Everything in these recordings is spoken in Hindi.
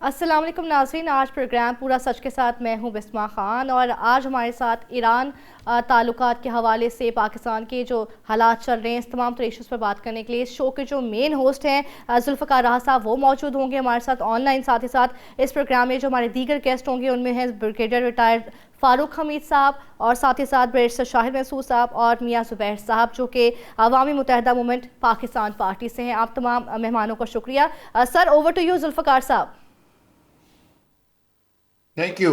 अस्सलाम वालेकुम नाज़रीन, आज प्रोग्राम पूरा सच के साथ मैं हूं बिस्मा ख़ान और आज हमारे साथ ईरान ताल्लुकात के हवाले से पाकिस्तान के जो हालात चल रहे हैं इस तमाम तर इशूज़ पर बात करने के लिए इस शो के जो मेन होस्ट हैं जुल्फ़िकार राहा साहब वो मौजूद होंगे हमारे साथ ऑनलाइन। साथ ही साथ इस प्रोग्राम में जो हमारे दीगर गेस्ट होंगे उनमें हैं ब्रिगेडियर रिटायर्ड फ़ारूक हमीद साहब और साथ ही साथ बैरिस्टर शाहिद महसूद साहब और मियाँ ज़ुबैर साहब जो कि अवामी मुत्तहिदा मूवमेंट पाकिस्तान पार्टी से हैं। आप तमाम मेहमानों का शुक्रिया। Sir, over to you Zulfiqar साहब। Thank you.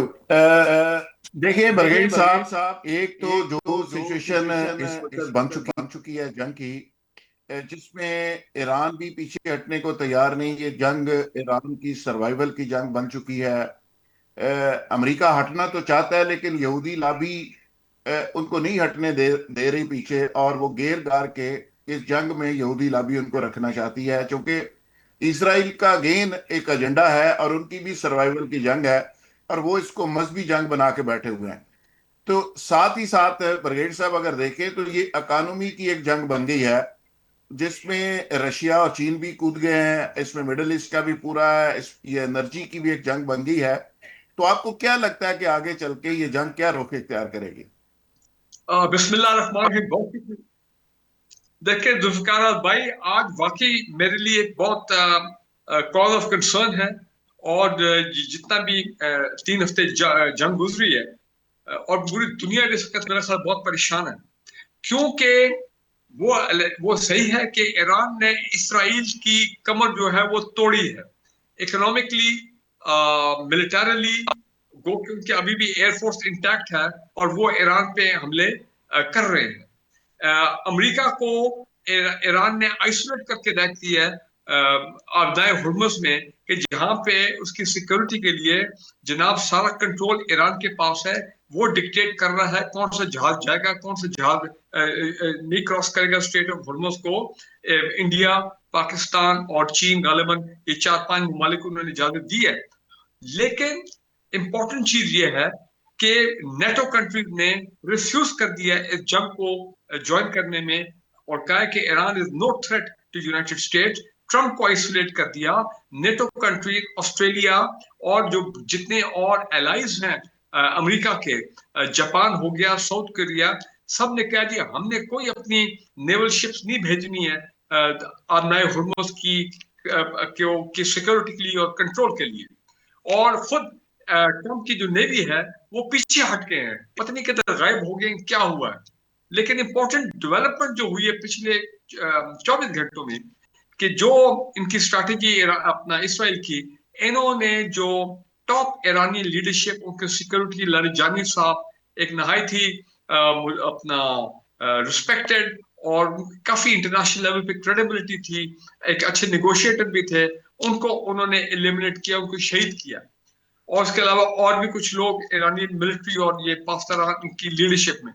देखिए बरगेड साहब, एक तो जो सिचुएशन इस वक्त बन चुकी है जंग की, जिसमें ईरान भी पीछे हटने को तैयार नहीं। ये जंग ईरान की सर्वाइवल की जंग बन चुकी है। अमेरिका हटना तो चाहता है लेकिन यहूदी लाबी उनको नहीं हटने दे रही पीछे, और वो घेर गार के इस जंग में यहूदी लाबी उनको रखना चाहती है, क्योंकि इसराइल का गेन एक एजेंडा है और उनकी भी सर्वाइवल की जंग है, और वो इसको मजहबी जंग बना के बैठे हुए हैं। तो साथ ही साथ ब्रिगेड साहब अगर देखें तो ये इकानमी की एक जंग बन गई है, जिसमें रशिया और चीन भी कूद गए हैं। इसमें मिडिल ईस्ट का भी पूरा है, ये एनर्जी की भी एक जंग बन गई है। तो आपको क्या लगता है कि आगे चल के ये जंग क्या रुख इख्तियार करेगी? बिस्मिल्लाह रहमान रहीम। बहुत देखिए जुल्फकार भाई, आज वाकई मेरे लिए एक बहुत कॉज ऑफ कंसर्न है। और जितना भी 3 हफ्ते जंग गुजरी है, और पूरी दुनिया इस वक्त मेरे साथ बहुत परेशान है, क्योंकि वो सही है कि ईरान ने इसराइल की कमर जो है वो तोड़ी है, इकोनॉमिकली, मिलिटरली। गो कि उनके अभी भी एयरफोर्स इंटैक्ट है और वो ईरान पे हमले कर रहे हैं। अमेरिका को ईरान ने आइसोलेट करके रख दिया है आबदाए हुर्मुज़ में, कि जहां पे उसकी सिक्योरिटी के लिए जनाब सारा कंट्रोल ईरान के पास है। वो डिक्टेट कर रहा है कौन सा जहाज जाएगा, कौन सा जहाज नहीं क्रॉस करेगा स्ट्रेट ऑफ हुर्मुज़ को। इंडिया, पाकिस्तान और चीन, गालिबन ये 4-5 ममालिक उन्होंने इजाजत दी है। लेकिन इंपॉर्टेंट चीज ये है कि नेटो कंट्रीज ने रिफ्यूज कर दिया इस जंग को ज्वाइन करने में, और कहा है कि Iran is no threat to United States. Trump को आइसोलेट कर दिया। नेटो कंट्री, ऑस्ट्रेलिया और जो जितने और एलाइज हैं अमेरिका के, जापान हो गया, साउथ कोरिया, सब ने कह दिया हमने कोई अपनी नेवल शिप्स नहीं भेजनी है आबनाए हुर्मुज़ की सिक्योरिटी के लिए और कंट्रोल के लिए। और खुद ट्रंप की जो नेवी है वो पीछे हट गए हैं, पता नहीं किधर गायब हो गए, क्या हुआ है। लेकिन इंपॉर्टेंट डेवलपमेंट जो हुई है पिछले 24 घंटों में, कि जो इनकी स्ट्रैटेजी अपना इसराइल की, इन्होंने जो टॉप ईरानी लीडरशिप, उनके सिक्योरिटी लारिजानी साहब एक नहायत ही अपना रिस्पेक्टेड और काफी इंटरनेशनल लेवल पे क्रेडिबिलिटी थी, एक अच्छे नेगोशिएटर भी थे, उनको उन्होंने एलिमिनेट किया, उनको शहीद किया। और उसके अलावा और भी कुछ लोग ईरानी मिलिट्री और ये पाकिस्तान की लीडरशिप में।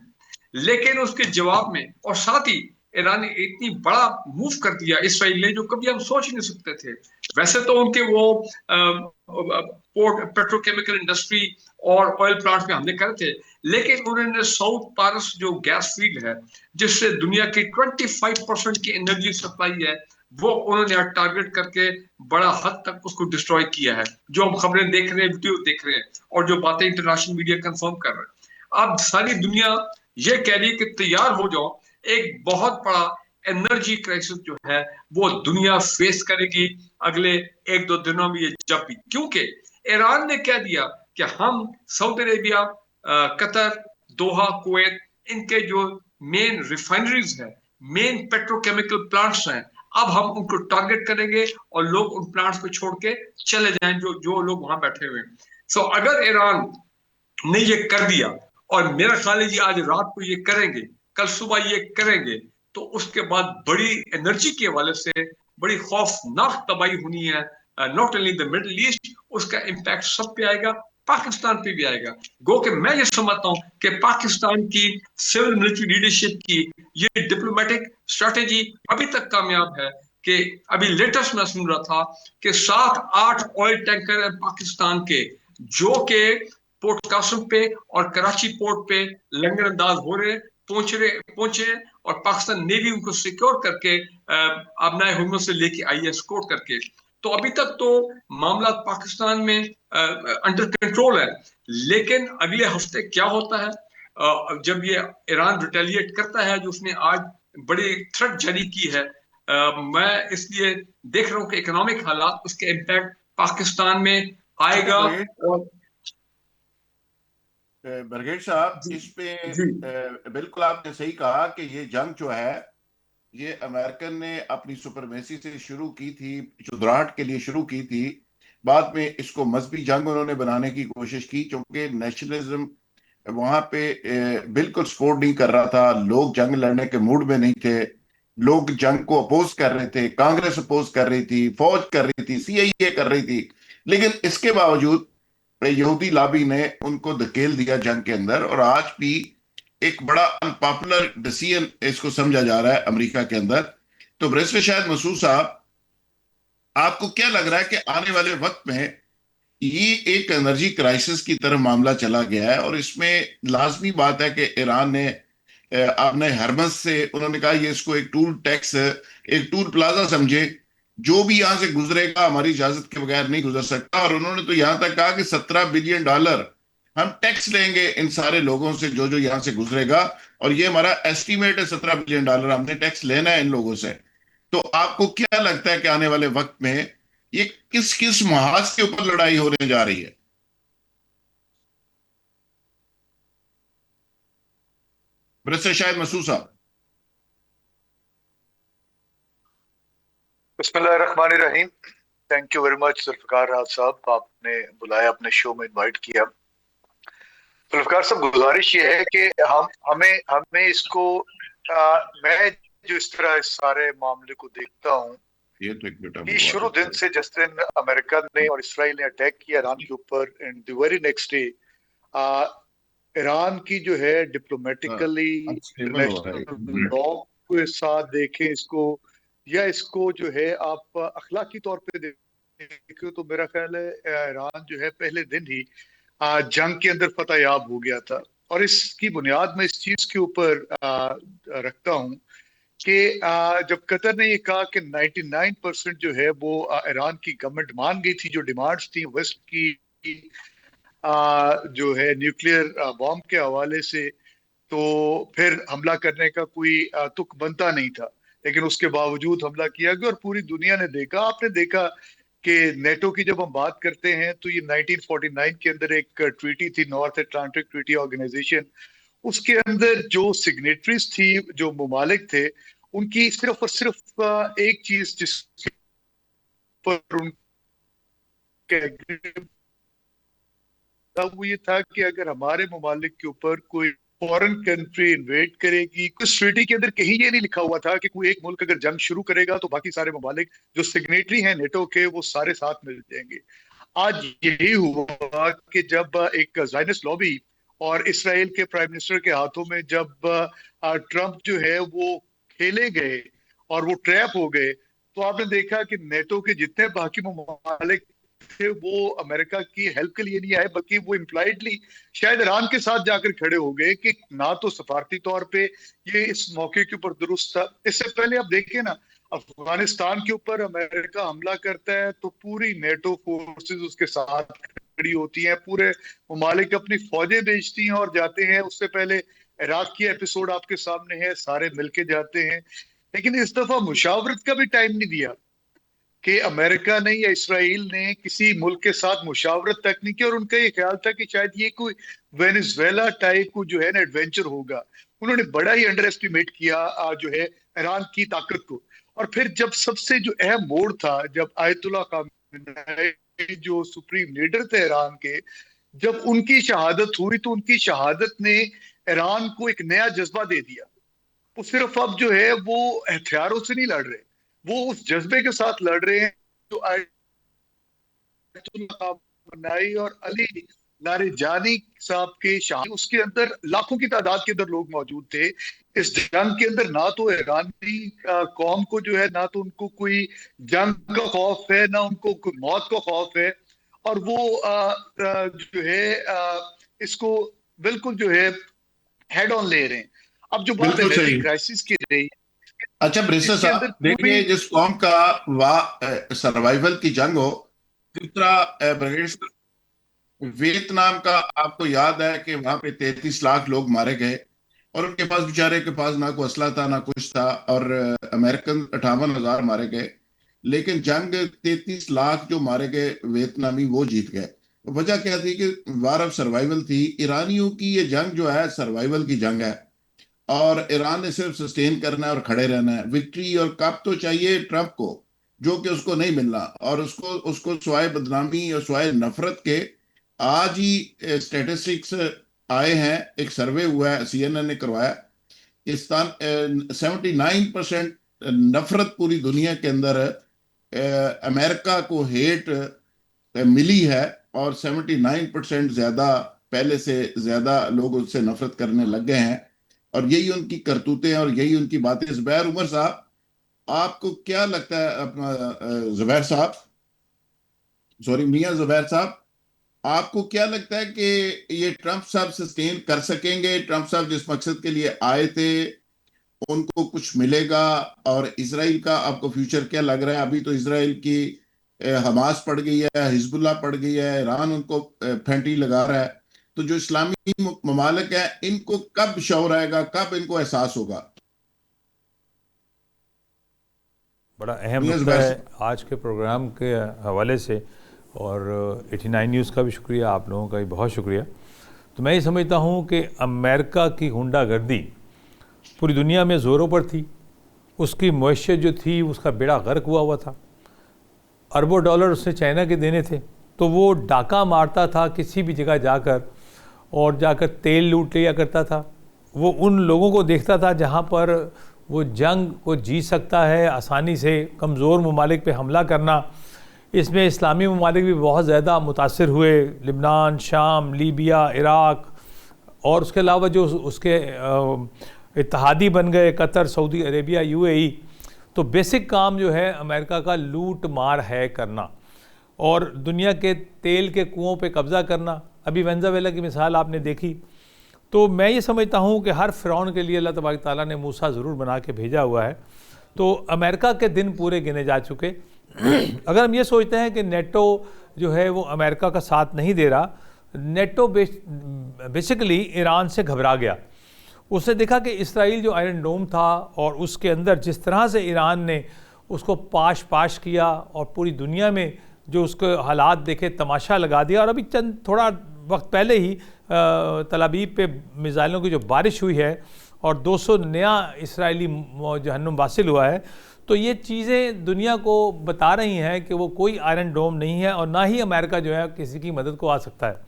लेकिन उसके जवाब में, और साथ ही ईरान ने इतनी बड़ा मूव कर दिया इसराइल ने, जो कभी हम सोच नहीं सकते थे। वैसे तो उनके वो पोर्ट, पेट्रोकेमिकल इंडस्ट्री और ऑयल प्लांट्स में हमले करे थे, लेकिन उन्होंने साउथ पारस जो गैस फील्ड है, जिससे दुनिया की 25% की एनर्जी सप्लाई है, वो उन्होंने टारगेट करके बड़ा हद तक उसको डिस्ट्रॉय किया है। जो हम खबरें देख रहे हैं, वीडियो देख रहे हैं, और जो बातें इंटरनेशनल मीडिया कंफर्म कर रहे हैं, अब सारी दुनिया ये कह रही है कि तैयार हो जाओ, एक बहुत बड़ा एनर्जी क्राइसिस जो है वो दुनिया फेस करेगी अगले 1-2 दिनों में। ये जब भी, क्योंकि ईरान ने कह दिया कि हम सऊदी अरेबिया, कतर, दोहा, कुवैत, इनके जो मेन रिफाइनरीज है, मेन पेट्रोकेमिकल प्लांट्स हैं, अब हम उनको टारगेट करेंगे और लोग उन प्लांट्स को छोड़ के चले जाएं जो जो लोग वहां बैठे हुए हैं। सो अगर ईरान ने ये कर दिया, और मेरा ख्याल है जी आज रात को ये करेंगे, कल सुबह ये करेंगे, तो उसके बाद बड़ी एनर्जी के हवाले से बड़ी खौफनाक तबाही होनी है। Not only the middle east, उसका इम्पैक्ट सब पे आएगा, पाकिस्तान पे भी आएगा। गो कि मैं ये समझता हूं कि पाकिस्तान की सिविल मिलिट्री लीडरशिप की ये डिप्लोमेटिक स्ट्रेटेजी अभी तक कामयाब है। कि अभी लेटेस्ट मैं सुन रहा था कि 7-8 ऑयल टैंकर है पाकिस्तान के, जो के पोर्ट कासम पे और कराची पोर्ट पे लंगर अंदाज हो रहे, पहुंचे, और पाकिस्तान नेवी उनको सिक्योर करके आबनाए हुर्मुज़ से लेके आई है, एस्कॉर्ट करके। तो अभी तक तो मामला पाकिस्तान में अंडर कंट्रोल है। लेकिन अगले हफ्ते क्या होता है, जब ये ईरान रिटेलिएट करता है, जो उसने आज बड़ी थ्रेट जारी की है, मैं इसलिए देख रहा हूं कि इकोनॉमिक हालात, उसके इम्पैक्ट पाकिस्तान में आएगा। और बरगेट साहब, जी इस पे जी बिल्कुल आपने सही कहा कि ये जंग जो है, ये अमेरिकन ने अपनी सुपरमेसी से शुरू की थी, चुदराहट के लिए शुरू की थी। बाद में इसको मजहबी जंग उन्होंने बनाने की कोशिश की, क्योंकि नेशनलिज्म वहां पे बिल्कुल सपोर्ट नहीं कर रहा था। लोग जंग लड़ने के मूड में नहीं थे। लोग जंग को अपोज कर रहे थे, कांग्रेस अपोज कर रही थी, फौज कर रही थी, सीआईए कर रही थी। लेकिन इसके बावजूद यहूदी लॉबी ने उनको धकेल दिया जंग के अंदर, और आज भी एक बड़ा अनपॉपुलर डिसीजन इसको समझा जा रहा है अमेरिका के अंदर। तो ब्रेस्ट शायद मसूद साहब, आपको क्या लग रहा है कि आने वाले वक्त में ये एक एनर्जी क्राइसिस की तरफ मामला चला गया है, और इसमें लाजमी बात है कि ईरान ने आपने हरमस से उन्होंने कहा ये इसको एक टूल टैक्स, एक टूल प्लाजा समझे, जो भी यहां से गुजरेगा हमारी इजाजत के बगैर नहीं गुजर सकता। और उन्होंने तो यहां तक कहा कि $17 बिलियन हम टैक्स लेंगे इन सारे लोगों से जो जो यहां से गुजरेगा, और ये हमारा एस्टिमेट है, $17 बिलियन हमने टैक्स लेना है इन लोगों से। तो आपको क्या लगता है कि आने वाले वक्त में ये किस किस महाज के ऊपर लड़ाई होने जा रही है? ब्रिज शायद मसूद साहब। बिस्मिल्लाहिर्रहमानिर्रहीम। Thank you very much Zulfiqar Rahat साहब, आपने बुलाया, अपने शो में इनवाइट किया। जुल्फिकार साहब, गुजारिश ये है कि हम हमें हमें इसको मैं जो इस तरह इस सारे मामले को देखता हूँ, ये तो एक बेटा कि शुरू दिन से जिस दिन अमेरिका ने और इसराइल ने अटैक किया ईरान के ऊपर, and the very next day Iran की जो है डिप्लोमेटिकली लॉ के साथ देखें इसको, या इसको जो है आप अखलाकी तौर पे देखें, तो मेरा ख्याल है ईरान जो है पहले दिन ही जंग के अंदर फतह याब हो गया था। और इसकी बुनियाद मैं इस चीज के ऊपर रखता हूँ कि जब कतर ने ये कहा कि 99% जो है वो ईरान की गवर्नमेंट मान गई थी, जो डिमांड्स थी वेस्ट की जो है न्यूक्लियर बॉम्ब के हवाले से, तो फिर हमला करने का कोई तुक बनता नहीं था। लेकिन उसके बावजूद हमला किया गया, और पूरी दुनिया ने देखा, आपने देखा कि नेटो की जब हम बात करते हैं तो ये 1949 के अंदर एक ट्रीटी थी, नॉर्थ अटलांटिक ट्रीटी ऑर्गेनाइजेशन। उसके अंदर जो सिग्नेटरीज थी, जो ममालिक थे, उनकी सिर्फ और सिर्फ एक चीज जिस पर उनके वो ये था कि अगर हमारे ममालिक के ऊपर कोई फॉरेन कंट्री इन्वेट करेगी, कुछ ट्रीटी के अंदर कहीं ये नहीं लिखा हुआ था कि कोई एक मुल्क अगर जंग शुरू करेगा तो बाकी सारे ममालिक जो सिग्नेटरी हैं नेटो के, वो सारे साथ मिल जाएंगे। आज यही हुआ कि जब एक ज़ायनिस्ट लॉबी और इसराइल के प्राइम मिनिस्टर के हाथों में जब ट्रंप जो है वो खेले गए और वो ट्रैप हो गए, तो आपने देखा कि नेटो के जितने बाकी ममालिक थे वो अमेरिका की हेल्प के लिए नहीं आए, बल्कि वो इम्प्लाइडली शायद ईरान के साथ जाकर खड़े हो गए कि ना तो सफारती तौर पे ये इस मौके के ऊपर दुरुस्त था। इससे पहले आप देखिए ना, अफगानिस्तान के ऊपर अमेरिका हमला करता है तो पूरी नेटो फोर्सेस उसके साथ खड़ी होती हैं, पूरे ममालिक अपनी फौजें भेजती हैं और जाते हैं। उससे पहले इराक की एपिसोड आपके सामने है, सारे मिलके जाते हैं। लेकिन इस दफा मुशावरत का भी टाइम नहीं दिया कि अमेरिका ने या इसराइल ने किसी मुल्क के साथ मुशावरत तक नहीं की, और उनका ये ख्याल था कि शायद ये कोई वेनेजुएला टाइप को जो है ना एडवेंचर होगा। उन्होंने बड़ा ही अंडर एस्टिमेट किया जो है ईरान की ताकत को। और फिर जब सबसे जो अहम मोड़ था, जब आयतुल्ला खामेनी जो सुप्रीम लीडर थे ईरान के, जब उनकी शहादत हुई, तो उनकी शहादत ने ईरान को एक नया जज्बा दे दिया। वो सिर्फ अब जो है वो हथियारों से नहीं लड़ रहे, वो उस जज्बे के साथ लड़ रहे हैं जो आयतुल्ला खामेनी और अली लारिजानी साहब के शाह, उसके अंदर लाखों की तादाद के अंदर लोग मौजूद थे इस जंग के अंदर। ना तो ईरानी कौम को जो है, ना तो उनको कोई जंग का खौफ है, ना उनको कोई मौत का खौफ है, और वो जो है इसको बिल्कुल जो है हेड ऑन ले रहे हैं। अब जो बात एनर्जी क्राइसिस की रही, अच्छा ब्रिस्टर साहब, देखिए जिस कौम का वाह सर्वाइवल की जंग हो, दूसरा ब्रिगेड साहब, वियतनाम का आपको याद है कि वहां पे 33 लाख लोग मारे गए और उनके पास बेचारे के पास ना कोई असला था ना कुछ था, और अमेरिकन 58,000 मारे गए। लेकिन जंग 33 लाख जो मारे गए वियतनामी वो जीत गए। वजह क्या थी कि वार ऑफ सर्वाइवल थी। ईरानियों की ये जंग जो है सर्वाइवल की जंग है और ईरान ने सिर्फ सस्टेन करना है और खड़े रहना है। विक्ट्री और कप तो चाहिए ट्रंप को, जो कि उसको नहीं मिलना, और उसको उसको स्वाय बदनामी और स्वाय नफरत के आज ही स्टेटिस्टिक्स आए हैं, एक सर्वे हुआ है CNN ने करवाया, इस 79% नफरत पूरी दुनिया के अंदर अमेरिका को हेट मिली है और 79% ज्यादा, पहले से ज्यादा लोग उससे नफरत करने लग गए हैं। और यही उनकी करतूतें और यही उनकी बातें। जुबैर उमर साहब, आपको क्या लगता है, अपना जुबैर साहब, सॉरी मियां जुबैर साहब, आपको क्या लगता है कि ये ट्रंप साहब सस्टेन कर सकेंगे? ट्रंप साहब जिस मकसद के लिए आए थे उनको कुछ मिलेगा? और इसराइल का आपको फ्यूचर क्या लग रहा है? अभी तो इसराइल की हमास पड़ गई है, हिजबुल्लाह पड़ गई है, ईरान उनको फेंटी लगा रहा है। तो जो इस्लामी ममालिक है इनको कब शौर आएगा, कब इनको एहसास होगा? बड़ा अहम नुकता है आज के प्रोग्राम के हवाले से, और 89 न्यूज़ का भी शुक्रिया, आप लोगों का भी बहुत शुक्रिया। तो मैं ये समझता हूँ कि अमेरिका की गुंडागर्दी पूरी दुनिया में ज़ोरों पर थी। उसकी मईशत जो थी उसका बेड़ा गर्क हुआ था। अरबों डॉलर उसने चाइना के देने थे, तो वो डाका मारता था किसी भी जगह जाकर, और जाकर तेल लूट लिया करता था। वो उन लोगों को देखता था जहाँ पर वो जंग को जीत सकता है आसानी से, कमज़ोर ममालिक पे हमला करना। इसमें इस्लामी ममालिक भी बहुत ज़्यादा मुतासिर हुए, लिबनान, शाम, लीबिया, इराक़, और उसके अलावा जो उसके इत्तहादी बन गए कतर, सऊदी अरेबिया, UAE। तो बेसिक काम जो है अमेरिका का लूट मार है करना और दुनिया के तेल के कुओं पे कब्ज़ा करना। अभी वेनेज़ुएला की मिसाल आपने देखी। तो मैं ये समझता हूँ कि हर फ़िरौन के लिए अल्लाह तबारक ताला ने मूसा ज़रूर बना के भेजा हुआ है। तो अमेरिका के दिन पूरे गिने जा चुके। अगर हम ये सोचते हैं कि नेटो जो है वो अमेरिका का साथ नहीं दे रहा, नेटो बेसिकली ईरान से घबरा गया। उसने देखा कि इसराइल जो आयरन डोम था और उसके अंदर जिस तरह से ईरान ने उसको पाश किया और पूरी दुनिया में जो उसके हालात देखे, तमाशा लगा दिया। और अभी थोड़ा वक्त पहले ही तल अबीब पे मिसाइलों की जो बारिश हुई है और 200 नया इसराइली जहन्नुम वासिल हुआ है। तो ये चीज़ें दुनिया को बता रही हैं कि वो कोई आयरन डोम नहीं है और ना ही अमेरिका जो है किसी की मदद को आ सकता है।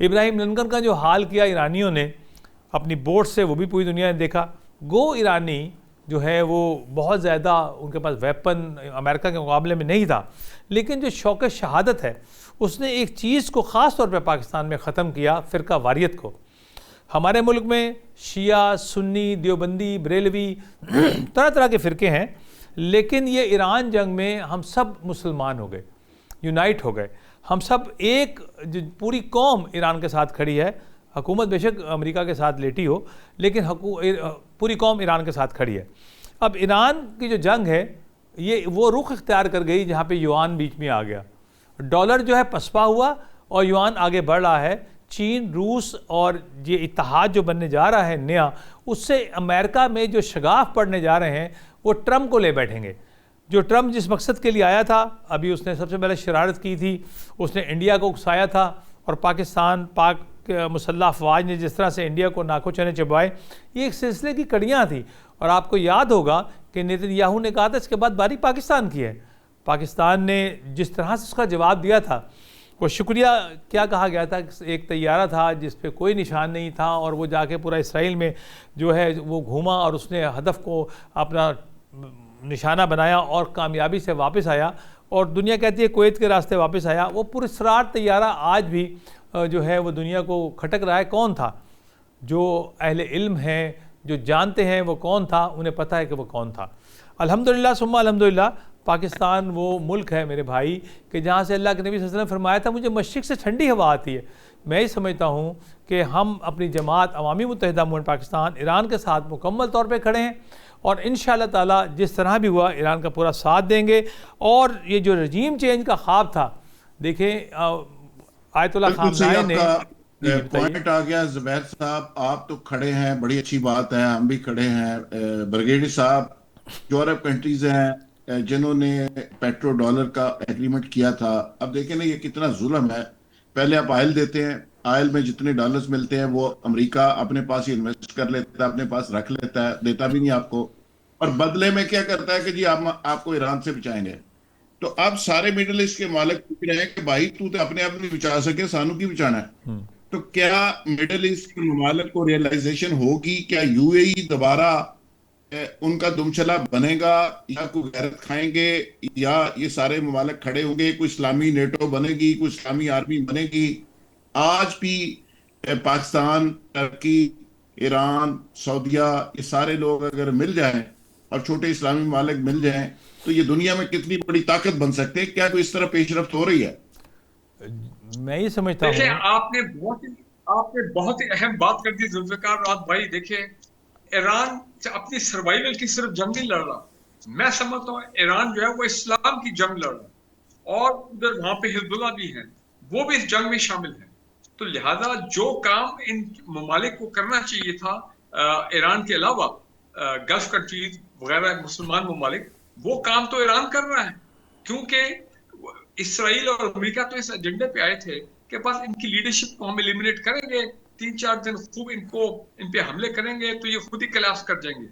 इब्राहिम लिंकन का जो हाल किया ईरानियों ने अपनी बोट से, वो भी पूरी दुनिया ने देखा। गो ईरानी जो है वो बहुत ज़्यादा, उनके पास वेपन अमेरिका के मुकाबले में नहीं था, लेकिन जो शौक़ शहादत है उसने एक चीज़ को ख़ास तौर पे पाकिस्तान में ख़त्म किया, फ़िरका वारियत को। हमारे मुल्क में शिया, सुन्नी, देवबंदी, बरेलवी तरह तरह के फ़िरके हैं, लेकिन ये ईरान जंग में हम सब मुसलमान हो गए, यूनाइट हो गए। हम सब एक, पूरी कौम ईरान के साथ खड़ी है। हुकूमत बेशक अमेरिका के साथ लेटी हो, लेकिन पूरी कौम ईरान के साथ खड़ी है। अब ईरान की जो जंग है ये वो रुख इख्तियार कर गई जहाँ पे युआन बीच में आ गया। डॉलर जो है पसपा हुआ और युआन आगे बढ़ रहा है। चीन, रूस और ये इत्तेहाद जो बनने जा रहा है नया, उससे अमेरिका में जो शगाफ पड़ने जा रहे हैं वो ट्रंप को ले बैठेंगे। जो ट्रंप जिस मकसद के लिए आया था, अभी उसने सबसे पहले शरारत की थी, उसने इंडिया को उकसाया था और पाकिस्तान, पाक मुसल्लह अफवाज ने जिस तरह से इंडिया को नाको चने चबाए, ये एक सिलसिले की कड़ियाँ थी। और आपको याद होगा कि नेतन्याहू ने कहा था इसके बाद बारी पाकिस्तान की है। पाकिस्तान ने जिस तरह से उसका जवाब दिया था, वो शुक्रिया क्या कहा गया था, एक तैयारा था जिस पे कोई निशान नहीं था और वो जाके पूरा इसराइल में जो है वो घूमा और उसने हदफ को अपना निशाना बनाया और कामयाबी से वापस आया। और दुनिया कहती है कुवैत के रास्ते वापस आया। वो पुरस्रार तैयारा आज भी जो है वो दुनिया को खटक रहा है। कौन था? जो अहले इल्म हैं, जो जानते हैं वो कौन था, उन्हें पता है कि वो कौन था। अल्हम्दुलिल्लाह सुम्मा अल्हम्दुलिल्लाह, पाकिस्तान वो मुल्क है मेरे भाई कि जहाँ से अल्लाह के नबी सल्लल्लाहु अलैहि वसल्लम फरमाया था मुझे मशरिक़ से ठंडी हवा आती है। मैं ये समझता हूँ कि हम अपनी जमात अवामी मुत्तहिदा मूवमेंट पाकिस्तान ईरान के साथ मुकम्मल तौर पे खड़े हैं और इंशाअल्लाह ताला जिस तरह भी हुआ ईरान का पूरा साथ देंगे। और ये जो रजीम चेंज का ख्वाब था देखिए आयतुल्ला बिल्कुल सही खामनाई ने आपका बताइए। पॉइंट आ गया जुबैर साहब, आप तो खड़े हैं, बड़ी अच्छी बात है, हम भी खड़े हैं। ब्रिगेडियर साहब, जो अरब कंट्रीज हैं जिन्होंने पेट्रो डॉलर का एग्रीमेंट किया था, अब देखें ना ये कितना जुल्म है। पहले आप ऑयल देते हैं, ऑयल में जितने डॉलर्स मिलते हैं वो अमेरिका अपने पास ही इन्वेस्ट कर लेता है, अपने पास रख लेता है, देता भी नहीं आपको। और बदले में क्या करता है कि जी आप आपको ईरान से बचाएंगे। तो अब सारे मिडिल ईस्ट के मालिक पूछ रहे हैं कि भाई तू तो अपने आप नहीं बचा सके, सानू की बचाना है। तो क्या मिडिल ईस्ट के ममालिक को रियलाइजेशन होगी, क्या यूएई दोबारा उनका दुमचला बनेगा, या कोई गैरत खाएंगे, या ये सारे ममालिक खड़े होंगे, कोई इस्लामी नेटो बनेगी, कोई इस्लामी आर्मी बनेगी? आज भी पाकिस्तान, टर्की, ईरान, सऊदिया, ये सारे लोग अगर मिल जाएं और छोटे इस्लामी ममालिक मिल जाएं तो ये दुनिया में कितनी बड़ी ताकत बन सकते हैं। क्या कोई इस तरह पेशरफ्त हो रही है? मैं ये समझता देखिए, हूँ आपने बहुत ही अहम बात कर दी जुल्फिकार रात भाई। देखिए, ईरान अपनी सर्वाइवल की सिर्फ जंग नहीं लड़ रहा, मैं समझता हूँ ईरान जो है वो इस्लाम की जंग लड़ रहा, और उधर वहां पे हिजबुल्लाह भी है, वो भी इस जंग में शामिल है। तो लिहाजा जो काम इन ममालिक को करना चाहिए था, ईरान के अलावा गल्फ कंट्रीज वगैरह मुसलमान ममालिक, वो काम तो ईरान कर रहा है। क्योंकि इसराइल और अमेरिका तो इस एजेंडे पे आए थे कि बस इनकी लीडरशिप को हम एलिमिनेट करेंगे, 3-4 दिन खूब इन पे हमले करेंगे तो ये खुद ही कलाश कर जाएंगे।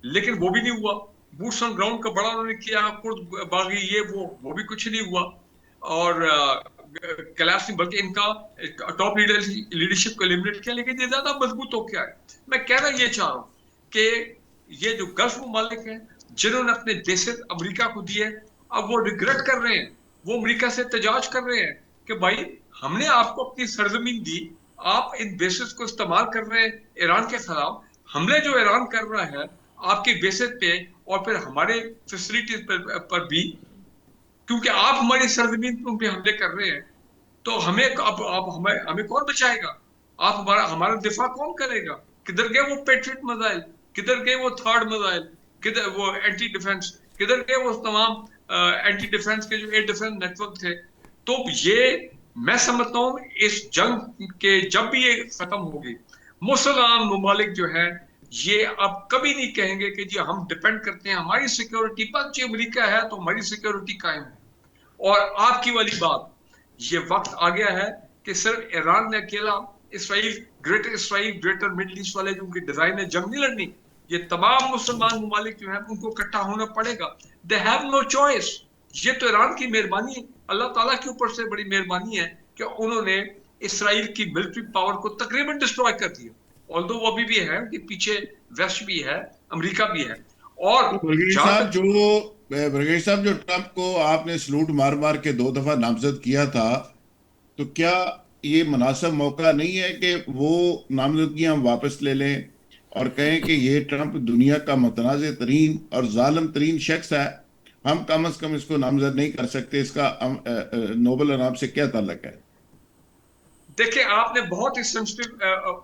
लेकिन वो भी नहीं हुआ। बूट्स ऑन ग्राउंड का बड़ा उन्होंने किया, कुर्द बागी ये वो भी कुछ नहीं हुआ। और कलाश नहीं, बल्कि इनका टॉप लीडरशिप को एलिमिनेट किया, लेकिन ये ज्यादा मजबूत हो गया है। मैं कहना ये चाह रहा हूँ कि ये जो गल्फ ममालिक हैं जिन्होंने अपने बेसेस अमेरिका को दिए, अब वो रिग्रेट कर रहे हैं, वो अमेरिका से एहतजाज कर रहे हैं कि भाई हमने आपको अपनी सरजमीन दी, आप इन बेसिस को इस्तेमाल कर रहे हैं ईरान के खिलाफ। हमले जो ईरान कर रहा है आपकी बेसिस पे और फिर हमारे फैसिलिटीज पर भी, क्योंकि आप हमारी सरजमीन पे हमले कर रहे हैं, तो हमें हमें कौन बचाएगा? आप हमारा दिफा कौन करेगा? किधर गए वो पेट्रियट मिसाइल, किधर गए वो थर्ड मिसाइल, किधर वो एंटी डिफेंस, किधर गए वो तमाम एंटी डिफेंस के जो एयर डिफेंस नेटवर्क थे? तो ये मैं समझता हूँ इस जंग के जब भी ये खत्म होगी, मुसलमान ममालिक जो है ये अब कभी नहीं कहेंगे कि जी हम डिपेंड करते हैं हमारी सिक्योरिटी पर, जो अमेरिका है तो हमारी सिक्योरिटी कायम है। और आपकी वाली बात, ये वक्त आ गया है कि सिर्फ ईरान ने अकेला इसराइल ग्रेटर मिडिल ईस्ट वाले जो उनकी डिजाइन है जंग नहीं लड़नी, ये तमाम मुसलमान ममालिक जो है उनको इकट्ठा होना पड़ेगा। They have no choice. ये तो ईरान की मेहरबानी है, अल्लाह ताला के ऊपर से बड़ी मेहरबानी है कि उन्होंने इसराइल की मिलिट्री पावर को तकरीबन डिस्ट्रॉय कर दिया। ऑल्दो वो अभी भी है, उनके पीछे वेस्ट भी है, अमेरिका भी है। और ब्रिगेडियर साहब, जो ट्रंप को आपने सलूट मार मार के 2 दफा नामजद किया था, तो क्या ये मुनासिब मौका नहीं है कि वो नामजदगियां वापस ले लें और कहें कि ये ट्रंप दुनिया का मुतनाज़ तरीन और जालिम तरीन शख्स है, हम कम अज कम इसको नामजद नहीं कर सकते, इसका नोबेल इनाम से क्या ताल्लुक है? देखिए, आपने बहुत ही सेंसिटिव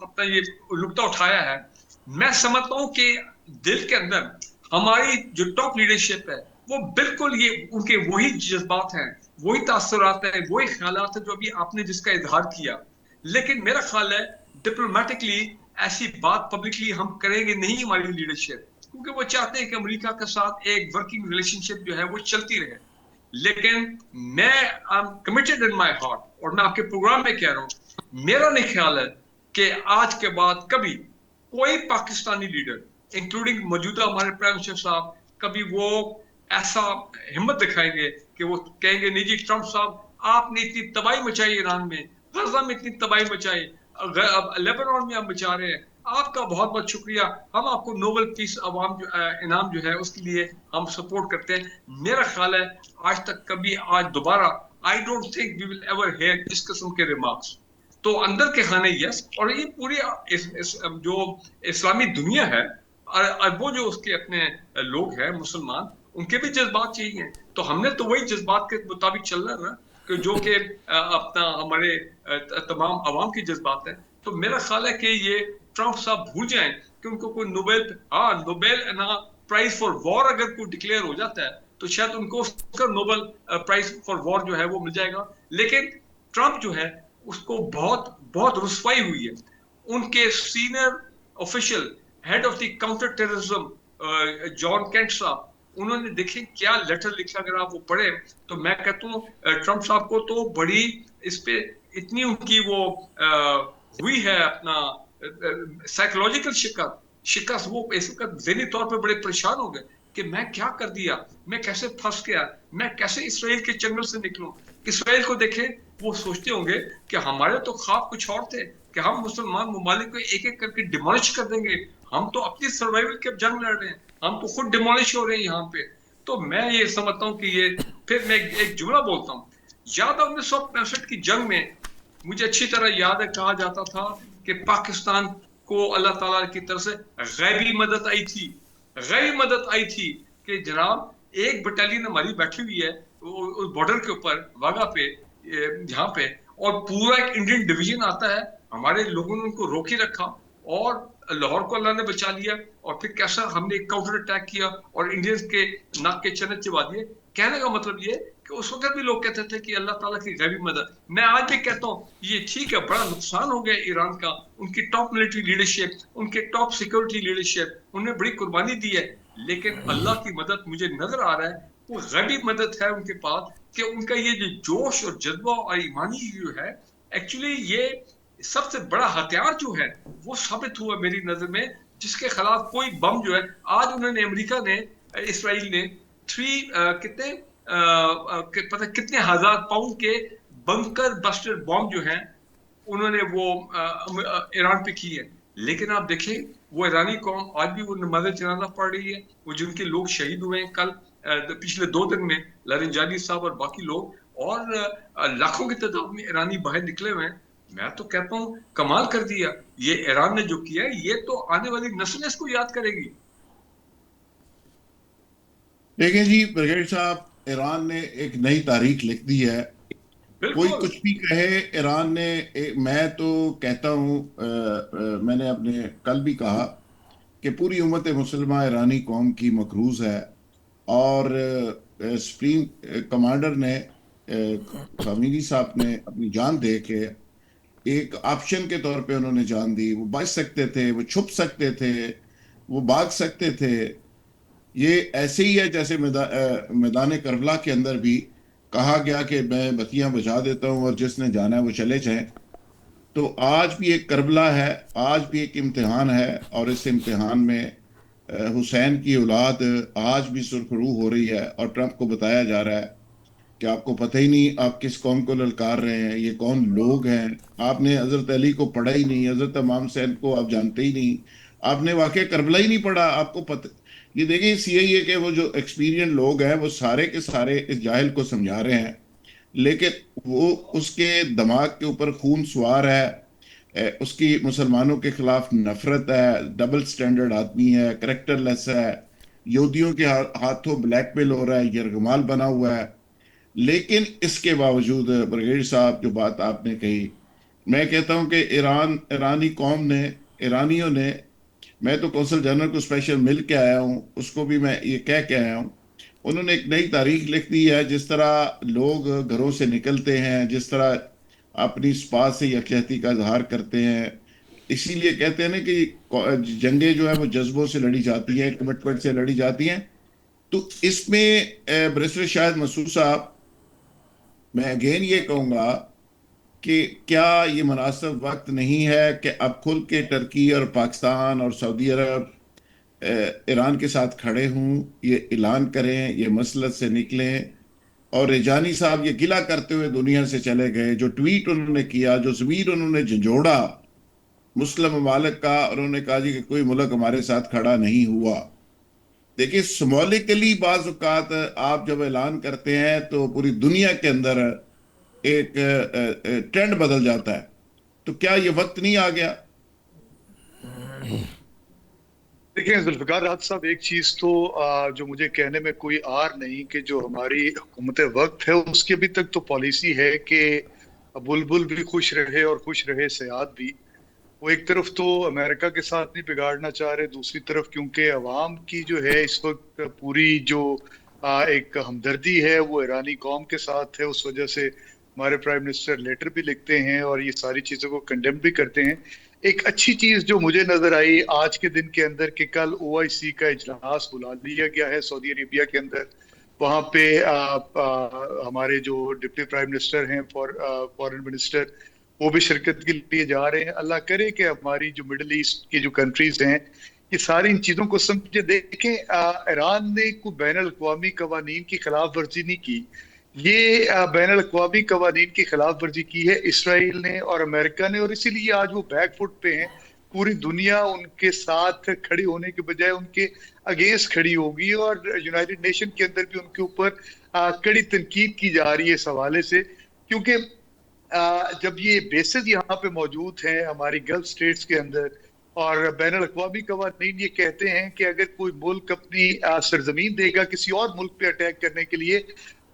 अपना ये नुक्ता उठाया है। मैं समझता हूं कि दिल के अंदर हमारी जो टॉप लीडरशिप है वो बिल्कुल ये उनके वही जज्बात हैं, वही तासुरात हैं, वही ख्यालात हैं जो अभी आपने जिसका इजहार किया। लेकिन मेरा ख्याल है डिप्लोमेटिकली ऐसी बात पब्लिकली हम करेंगे नहीं हमारी लीडरशिप, क्योंकि वो चाहते हैं कि अमेरिका के साथ एक वर्किंग रिलेशनशिप जो है वो चलती रहे। लेकिन मैं I am committed in my heart, और मैं आपके प्रोग्राम में कह रहा हूं, मेरा नहीं ख्याल है कि आज के बाद कभी कोई पाकिस्तानी लीडर इंक्लूडिंग मौजूदा हमारे प्राइम मिनिस्टर साहब कभी वो ऐसा हिम्मत दिखाएंगे कि वो कहेंगे नहीं जी ट्रंप साहब आपने इतनी तबाही मचाई ईरान में, गजा में इतनी तबाही मचाई, लेबनान में हम मचा रहे हैं, आपका बहुत बहुत शुक्रिया, हम आपको नोबेल पीस इनाम जो है उसके लिए हम सपोर्ट करते हैं। मेरा ख्याल है आज तक कभी आज दोबारा I don't think we will ever hear इस किस्म के रिमार्क्स। तो अंदर के खाने यस, और ये पूरी जो इस्लामी दुनिया है और वो जो उसके अपने लोग हैं मुसलमान, उनके भी जज्बात चाहिए। तो हमने तो वही जज्बात के मुताबिक चलना है ना, कि जो कि अपना हमारे तमाम अवाम की जज्बात है। तो मेरा ख्याल है कि ये ट्रंप साहब भूल जाएं कि उनको कोई नोबेल प्राइज फॉर वॉर अगर कोई डिक्लेयर हो जाता है तो शायद उनको उसका नोबेल प्राइज फॉर वॉर जो है वो मिल जाएगा। लेकिन ट्रंप जो है उसको बहुत बहुत रुस्वाई हुई है। उनके senior official head of the counter terrorism John Kent साहब, उन्होंने देखे क्या लेटर लिखा, अगर आप वो पढ़े तो मैं कहता हूँ ट्रंप साहब को तो बड़ी इस पे इतनी उनकी वो हुई है अपना साइकोलॉजिकल शिकस्त वो इस वक्त ज़हनी तौर पे बड़े परेशान हो गए कि मैं क्या कर दिया, मैं कैसे फंस गया, मैं कैसे इसराइल के जंगल से निकलूं। इसराइल को देखे वो सोचते होंगे कि हमारे तो ख्वाब कुछ और थे कि हम मुसलमान ममालिक को एक एक करके डिमोलिश कर देंगे, हम तो अपनी सर्वाइवल की जंग लड़ रहे हैं, हम तो खुद डिमोलिश हो रहे हैं यहाँ पे। तो मैं ये समझता हूँ कि ये फिर मैं एक जुमला बोलता हूँ, याद 1965 की जंग में मुझे अच्छी तरह याद है कहा जाता था कि पाकिस्तान को अल्लाह ताला की तरफ से गैबी मदद आई थी, गैबी मदद आई थी कि जनाब एक बटालियन हमारी बैठी हुई है उस बॉर्डर के ऊपर वाघा पे यहाँ पे, और पूरा एक इंडियन डिवीजन आता है, हमारे लोगों ने उनको रोके रखा और लाहौर को अल्लाह ने बचा लिया, और फिर कैसा हमने एक काउंटर अटैक किया और इंडियंस के नाक के चने चिबा दिए। कहने का मतलब ये कि उस वक्त भी लोग कहते थे कि अल्लाह ताला की गैबी मदद। मैं आज भी कहता हूँ ये ठीक है, बड़ा नुकसान हो गया ईरान का, उनकी टॉप मिलिट्री लीडरशिप, उनके टॉप सिक्योरिटी लीडरशिप, उन्होंने बड़ी कुर्बानी दी है, लेकिन अल्लाह की मदद मुझे नजर आ रहा है वो गैबी मदद है उनके पास, कि उनका ये जो जोश और जज्बा और ईमानी जो है, एक्चुअली ये सबसे बड़ा हथियार जो है वो साबित हुआ मेरी नजर में, जिसके खिलाफ कोई बम जो है आज उन्होंने अमेरिका ने इसराइल ने कितने पता कितने हजार पाउंड के बंकर बस्टर बॉम्ब जो हैं उन्होंने वो ईरान पे की है। लेकिन आप देखें वो ईरानी कौम आज भी वो नमाज़ जनाजा पढ़ रही है, वो जिनके लोग शहीद हुए हैं कल पिछले 2 दिन में, लारेंजानी साहब और बाकी लोग, और लाखों की तादाद में ईरानी बाहर निकले हुए हैं। मैं तो कहता हूँ कमाल कर दिया ये ईरान ने जो किया है, ये तो आने वाली नस्लें इसको याद करेगी। देखिए जी ब्रिगेड साहब, ईरान ने एक नई तारीख लिख दी है। कोई बिल्कुल कुछ भी कहे, ईरान ने मैं तो कहता हूँ मैंने अपने कल भी कहा कि पूरी उम्मत मुसलमान ईरानी कौम की मकरूज है, और सुप्रीम कमांडर ने खामेनी साहब ने अपनी जान दे के एक ऑप्शन के तौर पे उन्होंने जान दी। वो बच सकते थे, वो छुप सकते थे, वो भाग सकते थे। ये ऐसे ही है जैसे मैदान करबला के अंदर भी कहा गया कि मैं बत्तियां बुझा देता हूं और जिसने जाना है वो चले जाए। तो आज भी एक करबला है, आज भी एक इम्तिहान है, और इस इम्तिहान में हुसैन की औलाद आज भी सुरखरू हो रही है, और ट्रंप को बताया जा रहा है कि आपको पता ही नहीं आप किस कौम को ललकार रहे हैं, ये कौन लोग हैं, आपने हजरत अली को पढ़ा ही नहीं, हजरत इमाम हुसैन को आप जानते ही नहीं, आपने वाकई करबला ही नहीं पढ़ा, आपको पता। ये देखिए सीआईए के वो जो एक्सपीरियंस लोग हैं वो सारे के सारे इस जाहिल को समझा रहे हैं, लेकिन वो उसके दिमाग के ऊपर खून सवार है, उसकी मुसलमानों के खिलाफ नफरत है, डबल स्टैंडर्ड आदमी है, करेक्टरलेस है, यहूदियों के हाथों ब्लैकमेल हो रहा है, यरगमाल बना हुआ है। लेकिन इसके बावजूद ब्रिगेड साहब जो बात आपने कही, मैं कहता हूं कि ईरानी कौम ने, ईरानियों ने, मैं तो कौंसल जनरल को स्पेशल मिल के आया हूं, उसको भी मैं ये कह के आया हूं, उन्होंने एक नई तारीख लिख दी है। जिस तरह लोग घरों से निकलते हैं, जिस तरह अपनी इस बात से यकजहती का इजहार करते हैं, इसीलिए कहते हैं ना कि जंगें जो है वो जज्बों से लड़ी जाती हैं, कमिटमेंट से लड़ी जाती हैं। तो इसमें बैरिस्टर शाहिद मसूद साहब, मैं अगेन ये कहूँगा कि क्या ये मुनासिब वक्त नहीं है कि अब खुल के टर्की और पाकिस्तान और सऊदी अरब ईरान के साथ खड़े हों, ये ऐलान करें, ये मसलत से निकलें। और रेजानी साहब ये गिला करते हुए दुनिया से चले गए, जो ट्वीट उन्होंने किया, जो ज़मीर उन्होंने झंझोड़ा मुस्लिम ममालिक का, उन्होंने कहा जी कि कोई मुल्क हमारे साथ खड़ा नहीं हुआ। देखिए सिम्बॉलिकली बाज़ औक़ात आप जब ऐलान करते हैं तो पूरी दुनिया के अंदर एक ट्रेंड बदल जाता है। तो क्या ये वक्त नहीं आ गया? देखिए जुल्फ़िकार राज साहब, एक चीज तो जो मुझे कहने में कोई आर नहीं कि जो हमारी हुकूमत वक्त है उसकी अभी तक तो पॉलिसी है कि बुलबुल भी खुश रहे और खुश रहे सयाद भी। वो एक तरफ तो अमेरिका के साथ नहीं बिगाड़ना चाह रहे, दूसरी तरफ क्योंकि अवाम की जो है इस वक्त पूरी जो एक हमदर्दी है वो ईरानी कौम के साथ है, उस वजह से हमारे प्राइम मिनिस्टर लेटर भी लिखते हैं और ये सारी चीजों को कंडेम भी करते हैं। एक अच्छी चीज जो मुझे नजर आई आज के दिन के अंदर कि कल OIC का इजलास बुला लिया गया है सऊदी अरेबिया के अंदर। वहां पे हमारे जो डिप्टी प्राइम मिनिस्टर हैं फॉरेन मिनिस्टर वो भी शिरकत के लिए जा रहे हैं। अल्लाह करे कि हमारी जो मिडिल ईस्ट की जो कंट्रीज हैं ये सारी इन चीजों को समझे। देखें ईरान ने कोई बैन अल-अक़वामी कवानीन की खिलाफ वर्जी नहीं की, ये बैन अल-अक़वामी कवानीन की खिलाफ वर्जी की है इसराइल ने और अमेरिका ने, और इसीलिए आज वो बैकफुट पे हैं। पूरी दुनिया उनके साथ खड़ी होने के बजाय उनके अगेंस्ट खड़ी होगी और यूनाइटेड नेशन के अंदर भी उनके ऊपर कड़ी तनकीद की जा रही है इस हवाले से, क्योंकि जब ये बेसिस यहाँ पे मौजूद हैं हमारी गल्फ स्टेट्स के अंदर और बैन अल-अक़वामी कवानीन ये कहते हैं कि अगर कोई मुल्क अपनी सरजमीन देगा किसी और मुल्क पे अटैक करने के लिए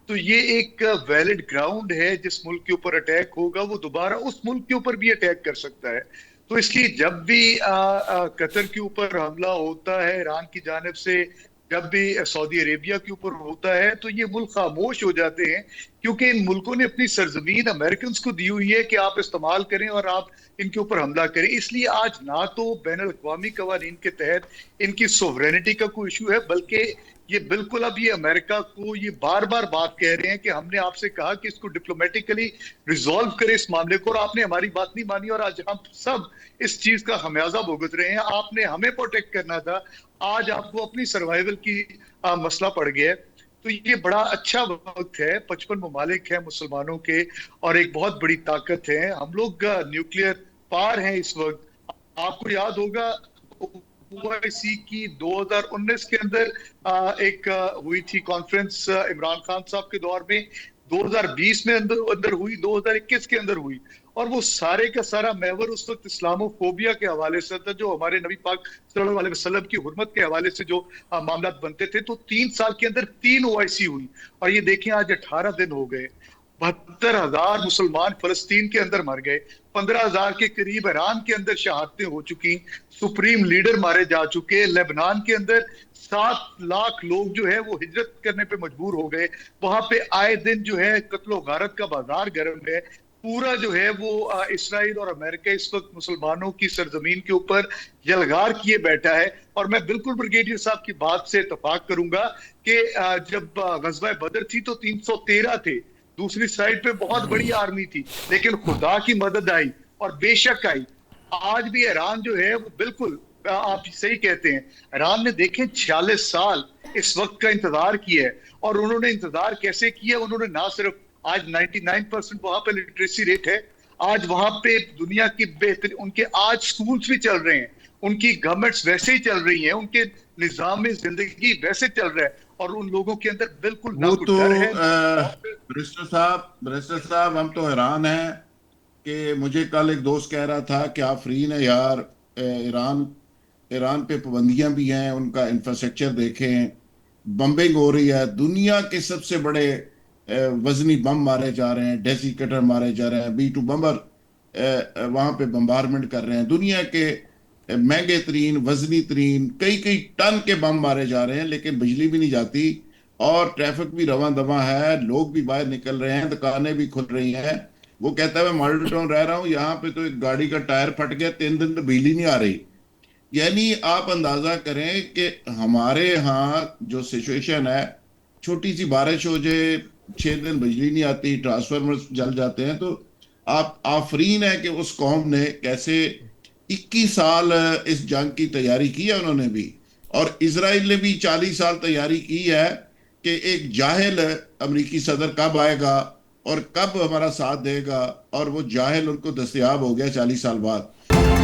तो ये एक वैलिड ग्राउंड है, जिस मुल्क के ऊपर अटैक होगा वो दोबारा उस मुल्क के ऊपर भी अटैक कर सकता है। तो इसलिए जब भी कतर के ऊपर हमला होता है ईरान की जानिब से, जब भी सऊदी अरेबिया के ऊपर होता है तो ये मुल्क खामोश हो जाते हैं, क्योंकि इन मुल्कों ने अपनी सरजमीन अमेरिकन को दी हुई है कि आप इस्तेमाल करें और आप इनके ऊपर हमला करें। इसलिए आज ना तो बैन अल-अक़वामी कवानीन के तहत इनकी सोवरेनिटी का कोई इशू है, बल्कि ये बिल्कुल अब ये अमेरिका को ये बार बार बात कह रहे हैं कि हमने आपसे कहा कि इसको डिप्लोमेटिकली रिजॉल्व करें इस मामले को, और आपने हमारी बात नहीं मानी और आज हम सब इस चीज का खमियाजा भुगत रहे हैं। आपने हमें प्रोटेक्ट करना था, आज आपको अपनी सर्वाइवल की मसला पड़ गया है। तो ये बड़ा अच्छा वक्त है, 55 ममालिक हैं मुसलमानों के और एक बहुत बड़ी ताकत है। हम लोग न्यूक्लियर पार हैं इस वक्त। आपको याद होगा OIC की 2019 के अंदर एक हुई थी कॉन्फ्रेंस इमरान खान साहब के दौर में, 2020 में अंदर हुई, 2021 के अंदर हुई, और वो सारे का सारा महवर उस वक्त इस्लामोफोबिया के हवाले से था, जो हमारे नबी पाक सल्लल्लाहु अलैहि वसल्लम की हुर्मत के हवाले से जो मामला बनते थे। तो 3 साल के अंदर 3 OIC हुई और ये देखें आज 18 दिन हो गए, 72,000 मुसलमान फलस्तीन के अंदर मर गए, 15,000 के करीब ईरान के अंदर शहादतें हो चुकी, सुप्रीम लीडर मारे जा चुके, लेबनान के अंदर 7 लाख लोग जो है वो हिजरत करने पे मजबूर हो गए, वहां पे आए दिन जो है कत्लो गारत का बाजार गर्म है। पूरा जो है वो इसराइल और अमेरिका इस वक्त मुसलमानों की सरजमीन के ऊपर यलगार किए बैठा है। और मैं बिल्कुल ब्रिगेडियर साहब की बात से इत्तेफाक करूंगा कि जब गज़वा बदर थी तो 313 थे, दूसरी साइड पे बहुत बड़ी आर्मी थी, लेकिन खुदा की मदद आई और बेशक आई। आज भी ईरान जो है वो बिल्कुल आप सही कहते हैं, ईरान ने देखें 46 साल इस वक्त का इंतजार किया है, और उन्होंने इंतजार कैसे किया, उन्होंने ना सिर्फ आज 99% वहां पे लिटरेसी रेट है, आज वहां पे दुनिया की बेहतरीन उनके आज स्कूल्स भी चल रहे हैं, उनकी गवर्नमेंट्स वैसे ही चल रही हैं, उनके निजाम में जिंदगी वैसे चल रहा है, और उन लोगों के अंदर बिल्कुल ना वो तो डर है। बैरिस्टर साहब हम तो हैरान हैं कि मुझे कल एक दोस्त कह रहा था कि आप फ्री ने यार, ईरान पे पाबंदियां भी हैं, उनका इंफ्रास्ट्रक्चर देखें, बम्बिंग हो रही है, दुनिया के सबसे बड़े वजनी बम मारे जा रहे हैं, डेसिकेटर मारे जा रहे हैं, B2 बम्बर वहां पे बम्बारमेंट कर रहे हैं, दुनिया के महंगे तरीन वजनी तरीन कई टन के बम मारे जा रहे हैं, लेकिन बिजली भी नहीं जाती और ट्रैफिक भी रवां दवा है, लोग भी बाहर निकल रहे हैं, दुकानें भी खुल रही हैं। वो कहता है मैं मॉडल टाउन रह रहा हूँ, यहाँ पे तो एक गाड़ी का टायर फट गया, 3 दिन तो बिजली नहीं आ रही। यानी आप अंदाजा करें कि हमारे यहाँ जो सिचुएशन है, छोटी सी बारिश हो जाए 6 दिन बिजली नहीं आती, ट्रांसफार्मर जल जाते हैं। तो आप आफरीन है कि उस कौम ने कैसे 21 साल इस जंग की तैयारी की है उन्होंने भी, और इजराइल ने भी 40 साल तैयारी की है कि एक जाहिल अमेरिकी सदर कब आएगा और कब हमारा साथ देगा, और वो जाहिल उनको दस्तयाब हो गया 40 साल बाद।